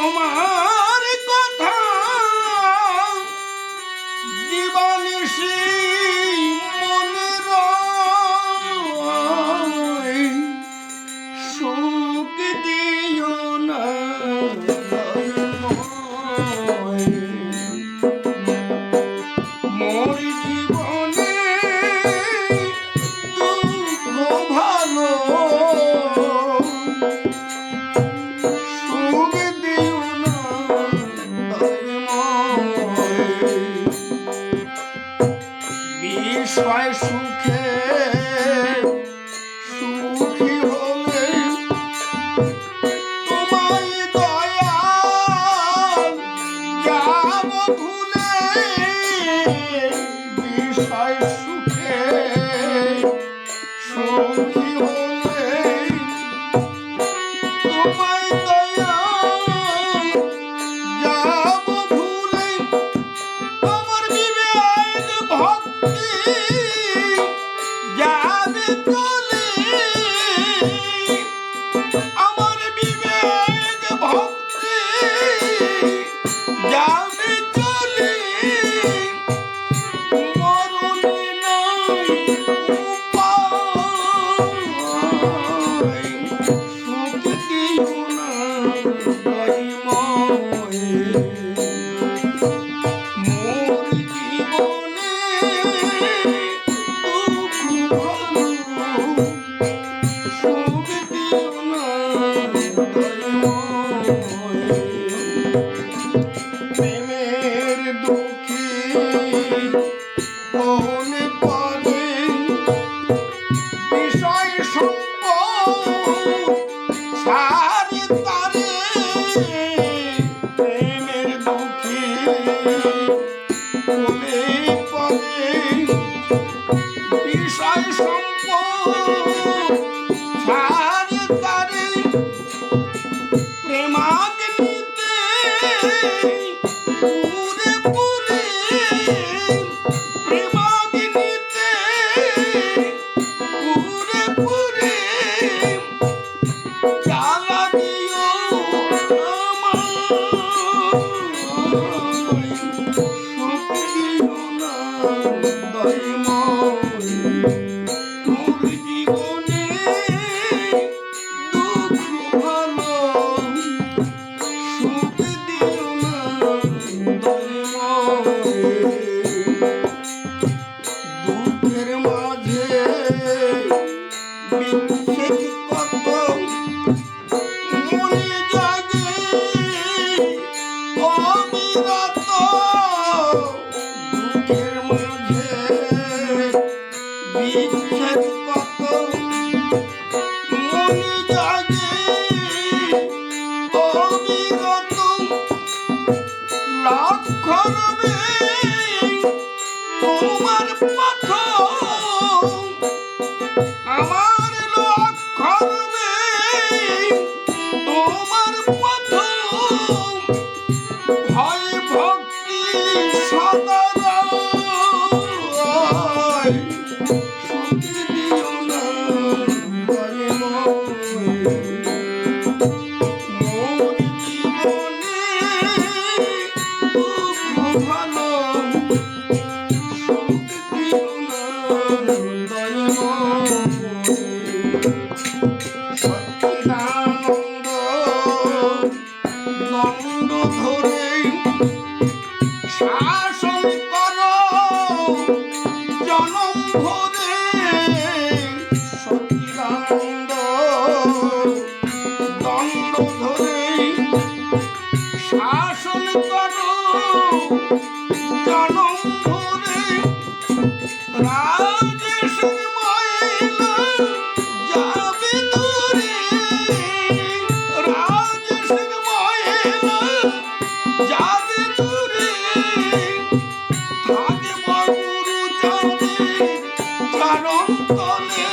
তোমার কথা দিবানিশি মনে রয়, সুখ দিও না মোর জীবনে দুঃখ ভালো, সুখ দিও না বিষয় সুখে সুখী হলে তোমায় দয়াল যাব ভুলে, বিষয় সুখে সুখী হলে তোমায় দয়াল যাব ভুলে, আমার বিবেক ভক্তি যাবে চলে, আমার বিবেক ভক্তি যাবে চলে, মরণে নাই উপায়, সুখ দিও না দয়াময় মোর জীবনে দুঃখ ভালো, সুখ দিও না দয়াময় প্রেমের দুঃখে মনে পড়ে বিষয় সম্পদ সারে তারে, প্রেমের দুঃখে মনে পড়ে বিষয় সম্পদ সারে তারে, প্রেমাগ্নিতে পুরে পুরে, প্রেমাগ্নিতে পুরে পুরে জ্বালা দিও আমায়, সুখ দিও না দয়াময় মোর জীবনে দুঃখ ভালো, সুখ দিও না দয়াময় দুঃখের মাঝে বিচ্ছেদ কত মনে জাগে অবিরত, দুঃখের মাঝে বিচ্ছেদ কত মনে জাগে অবিরত, লক্ষ রবে তোমার পথ, আমার লক্ষ্য রবে তোমার পথ, ভয় ভক্তি সদা রয়, সুখ দিও না দয়াময় মোর জীবনে দুঃখ ভালো, সুখ দিও না দয়াময় সচ্চিদানন্দ দণ্ড ধরে শাসন করো জনম ভরে, সচ্চিদানন্দ দণ্ড ধরে শাসন করো জনম ভরে, রাজেশের ময়লা যাবে দূরে, রাজেশের ময়লা যাবে দূরে, থাকব গুরু চরণে চরণ তলে,